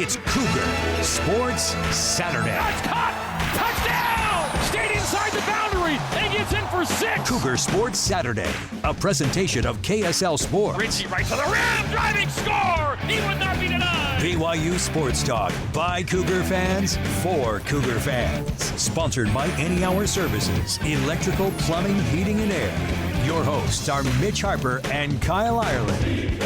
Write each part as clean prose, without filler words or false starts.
It's Cougar Sports Saturday. That's caught! Touchdown! Stayed inside the boundary and gets in for 6. Cougar Sports Saturday, a presentation of KSL Sports. Ritchie right to the rim, driving score! He would not be denied! BYU Sports Talk by Cougar fans for Cougar fans. Sponsored by Any Hour Services, Electrical, Plumbing, Heating, and Air. Your hosts are Mitch Harper and Kyle Ireland.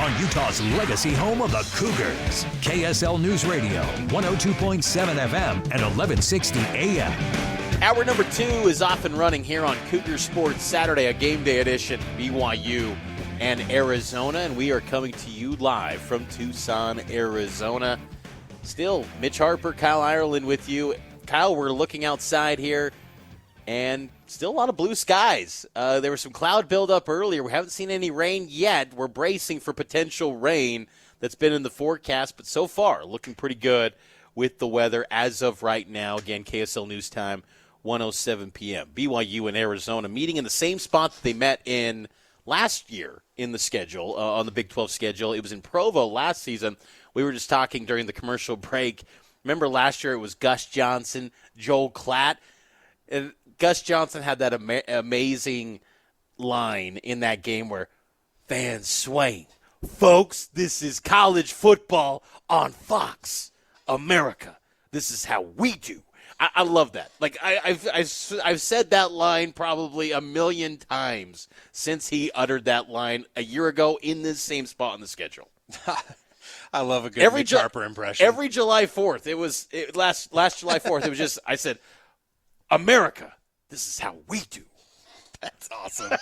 On Utah's legacy home of the Cougars, KSL News Radio, 102.7 FM and 1160 AM. Hour number 2 is off and running here on Cougar Sports Saturday, a game day edition, BYU and Arizona, and we are coming to you live from Tucson, Arizona. Still, Mitch Harper, Kyle Ireland with you. Kyle, we're looking outside here, and still a lot of blue skies. There was some cloud buildup earlier. We haven't seen any rain yet. We're bracing for potential rain that's been in the forecast, but so far looking pretty good with the weather as of right now. Again, KSL News Time, 1:07 p.m. BYU and Arizona meeting in the same spot that they met in last year in the schedule, on the Big 12 schedule. It was in Provo last season. We were just talking during the commercial break. Remember last year it was Gus Johnson, Joel Klatt, and Gus Johnson had that amazing line in that game where fans swaying. Folks, this is college football on Fox America. This is how we do. I love that. Like I've said that line probably a million times since he uttered that line a year ago in this same spot on the schedule. I love a good Mitch Harper impression. Every July 4th, last July 4th, it was just, I said, America, this is how we do. That's awesome.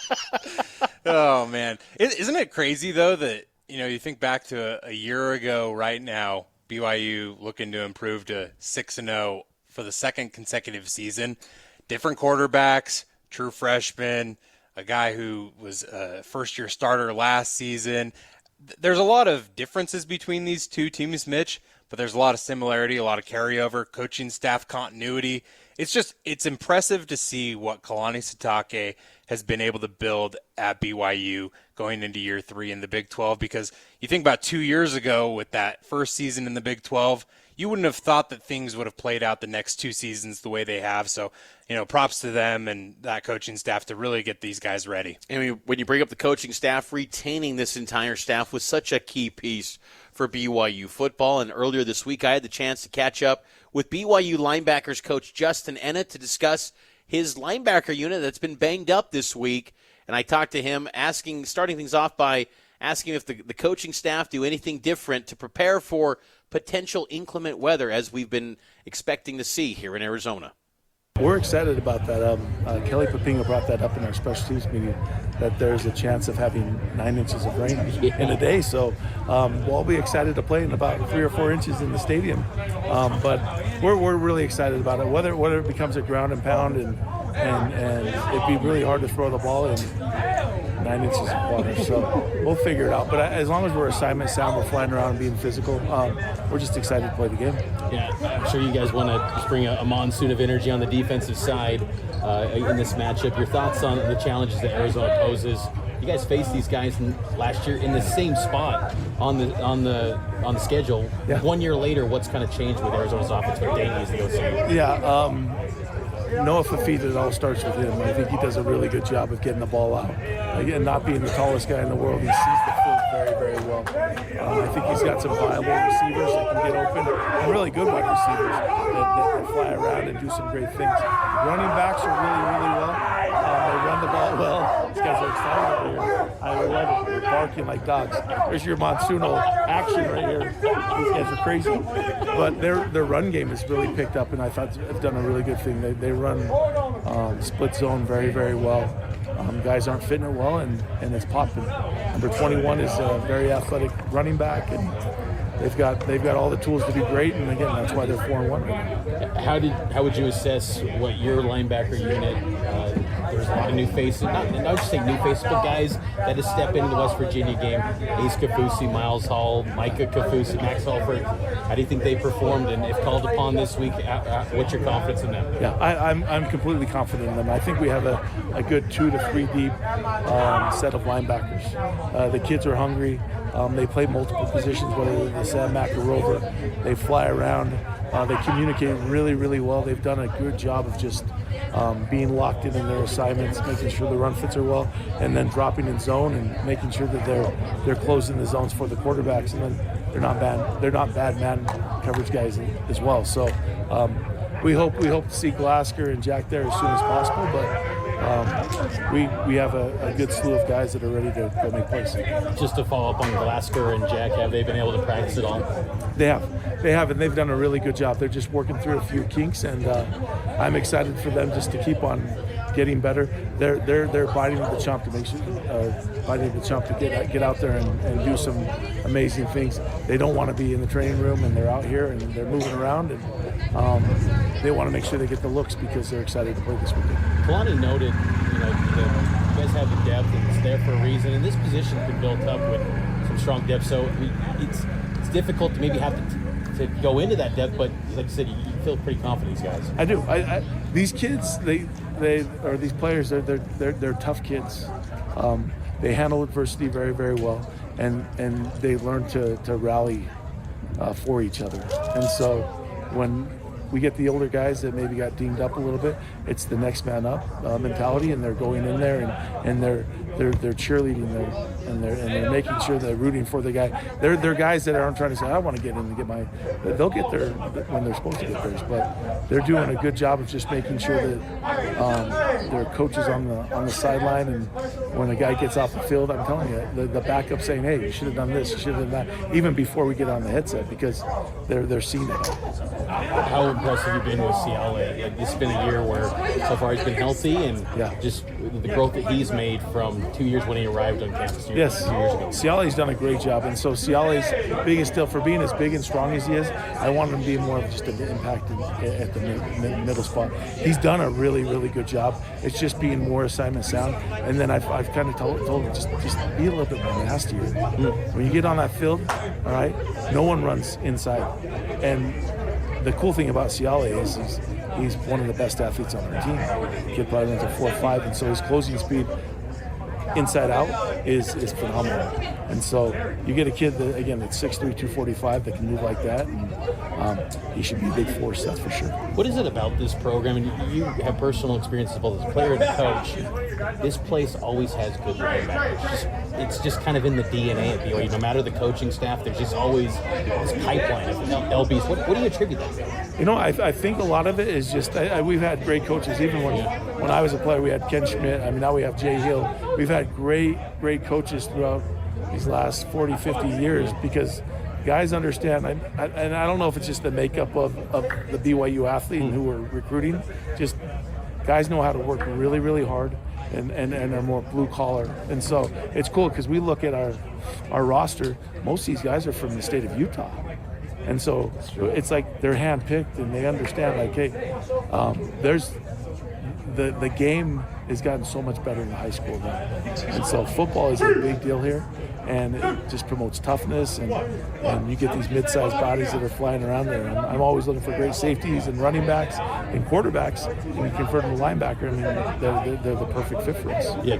Oh, man. Isn't it crazy, though, that, you think back to a year ago right now, BYU looking to improve to 6-0 for the second consecutive season. Different quarterbacks, true freshman, a guy who was a first-year starter last season. There's a lot of differences between these two teams, Mitch, but there's a lot of similarity, a lot of carryover, coaching staff continuity. It's impressive to see what Kalani Sitake has been able to build at BYU going into year 3 in the Big 12, because you think about 2 years ago with that first season in the Big 12, you wouldn't have thought that things would have played out the next 2 seasons the way they have. So, props to them and that coaching staff to really get these guys ready. And when you bring up the coaching staff, retaining this entire staff was such a key piece for BYU football. And earlier this week, I had the chance to catch up with BYU linebackers coach Justin Ena to discuss his linebacker unit that's been banged up this week. And I talked to him, starting things off by asking if the coaching staff do anything different to prepare for potential inclement weather as we've been expecting to see here in Arizona. We're excited about that. Kelly Papinga brought that up in our special teams meeting, that there's a chance of having 9 inches of rain in a day. So we'll be excited to play in about 3 or 4 inches in the stadium. But we're really excited about it. Whether it becomes a ground and pound and it'd be really hard to throw the ball in 9 inches of water. So we'll figure it out. But as long as we're assignment sound, we're flying around and being physical, we're just excited to play the game. Yeah, I'm sure you guys want to just bring a monsoon of energy on the defensive side in this matchup. Your thoughts on the challenges that Arizona poses? You guys faced these guys last year in the same spot on the schedule. Yeah. 1 year later, what's kind of changed with Arizona's offense with Danny as the OC? Yeah, Noah Fafita, it all starts with him. I think he does a really good job of getting the ball out. Again, not being the tallest guy in the world, he sees the field very, very well. I think he's got some viable receivers that can get open, and really good wide receivers that fly around and do some great things. Running backs are really, really well. They run the ball well. These guys are excited over here. I love it. They're barking like dogs. There's your monsoonal action right here. These guys are crazy. But their run game has really picked up, and I thought they've done a really good thing. They run split zone very, very well. Guys aren't fitting it well, and it's popping. Number 21 is a very athletic running back, and they've got all the tools to be great. And again, that's why they're 4-1 right now. How would you assess what your linebacker unit? There's a lot of new faces, not just say new faces, but guys that have stepped into the West Virginia game. Ace Kafusi, Miles Hall, Micah Kafusi, Max Halford. How do you think they performed? And if called upon this week, what's your confidence in them? Yeah, I'm completely confident in them. I think we have a good 2 to 3 deep set of linebackers. The kids are hungry. They play multiple positions, whether they're the Sandmack or Rover. They fly around. They communicate really, really well. They've done a good job of just being locked in their assignments, making sure the run fits are well, and then dropping in zone and making sure that they're closing the zones for the quarterbacks, and then they're not bad man coverage guys as well. So we hope to see Glasgow and Jack there as soon as possible, but we have a good slew of guys that are ready to go make plays. Just to follow up on Glasgow and Jack, have they been able to practice at all? They have, and they've done a really good job. They're just working through a few kinks, and I'm excited for them just to keep on getting better. They're biting the chomp to make sure, to get out there and do some amazing things. They don't want to be in the training room, and they're out here and they're moving around, and they want to make sure they get the looks because they're excited to play this weekend. Kalani noted, you guys have the depth and it's there for a reason, and this position's been built up with some strong depth. So it's difficult to maybe have to go into that depth, but like I said, you feel pretty confident these guys. I do. These kids, these players, they're tough kids. They handle adversity very, very well, and they learn to rally for each other. And so when we get the older guys that maybe got dinged up a little bit, it's the next man up mentality, and they're going in there and they're cheerleading and they're making sure they're rooting for the guy. They're guys that aren't trying to say, I want to get in and get my. They'll get there when they're supposed to get theirs, but they're doing a good job of just making sure that their coaches on the sideline, and when a guy gets off the field, I'm telling you, the backup saying, hey, you should have done this, you should have done that, even before we get on the headset, because they're seeing it. How impressed have you been with Ciale? It's been a year where so far he's been healthy, and just the growth that he's made from 2 years when he arrived on campus 2 years ago. Ciale's done a great job, and so Ciale's biggest deal for being as big and strong as he is, I want him to be more of just an impact at the middle spot. He's done a really, really good job. It's just being more assignment sound, and then I've kind of told him just be a little bit more nastier. When you get on that field, all right, no one runs inside, and the cool thing about Ciale is he's one of the best athletes on our team. The kid probably runs a 4.5, and so his closing speed inside out is phenomenal. And so you get a kid that, again, that's 6'3", 245 that can move like that, and he should be a big force, that's for sure. What is it about this program, and you have personal experience as both as a player and a coach, this place always has good linebackers. It's just kind of in the DNA at BYU. No matter the coaching staff, there's just always this pipeline of LBs. What do you attribute that to? I think a lot of it is just we've had great coaches. Even when I was a player, we had Ken Schmidt. I mean, now we have Jay Hill. We've had great coaches throughout these last 40, 50 years, because guys understand, and I don't know if it's just the makeup of the BYU athlete and who we're recruiting, just guys know how to work really, really hard and are more blue collar. And so it's cool because we look at our roster, most of these guys are from the state of Utah. And so it's like they're handpicked and they understand, like, hey, there's the game has gotten so much better in the high school now. And so football is a big deal here, and it just promotes toughness, and you get these mid-sized bodies that are flying around there. And I'm always looking for great safeties and running backs and quarterbacks, and you convert them to linebacker, I mean, they're the perfect fit for us. Yeah,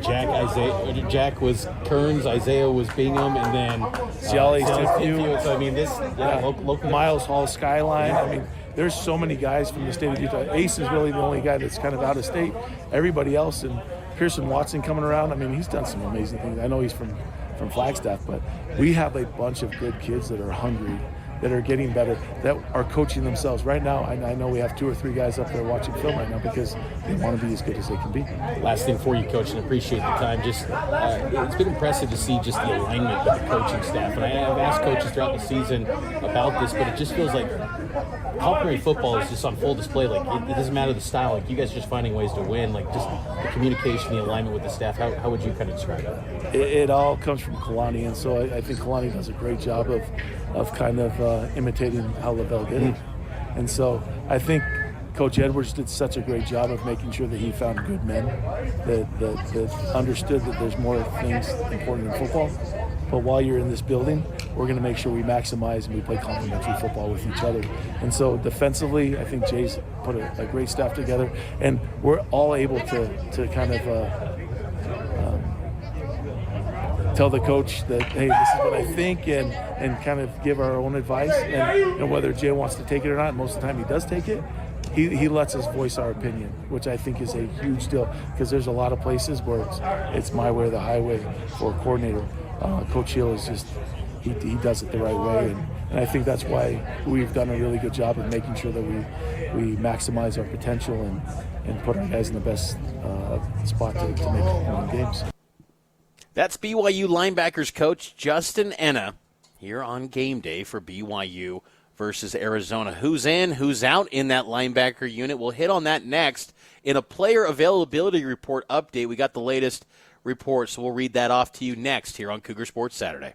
Jack was Kearns, Isaiah was Bingham, and then Ciale's Tippview. So I mean, local Miles Hall, Skyline. I mean, there's so many guys from the state of Utah. Ace is really the only guy that's kind of out of state. Everybody else, and Pearson Watson coming around, I mean, he's done some amazing things. I know he's from Flagstaff, but we have a bunch of good kids that are hungry, that are getting better, that are coaching themselves. Right now, I know we have 2 or 3 guys up there watching film right now because they want to be as good as they can be. Last thing for you, Coach, and appreciate the time. Just it's been impressive to see just the alignment with the coaching staff. And I've asked coaches throughout the season about this, but it just feels like complementary football is just on full display. Like it doesn't matter the style. Like you guys are just finding ways to win. Like just the communication, the alignment with the staff. How would you kind of describe it? It all comes from Kalani, and so I think Kalani does a great job of kind of imitating how Lavelle did it. And so I think Coach Edwards did such a great job of making sure that he found good men that understood that there's more things important than football. But while you're in this building, we're going to make sure we maximize and we play complementary football with each other. And so defensively, I think Jay's put a great staff together, and we're all able to kind of tell the coach that, hey, this is what I think, and kind of give our own advice. And whether Jay wants to take it or not, most of the time he does take it. He lets us voice our opinion, which I think is a huge deal, because there's a lot of places where it's my way or the highway for a coordinator. Coach Hill is just he does it the right way, and I think that's why we've done a really good job of making sure that we maximize our potential and put our guys in the best spot to make winning games. That's BYU linebackers coach Justin Ena here on game day for BYU versus Arizona. Who's in, who's out in that linebacker unit? We'll hit on that next in a player availability report update. We got the latest report, so we'll read that off to you next here on Cougar Sports Saturday.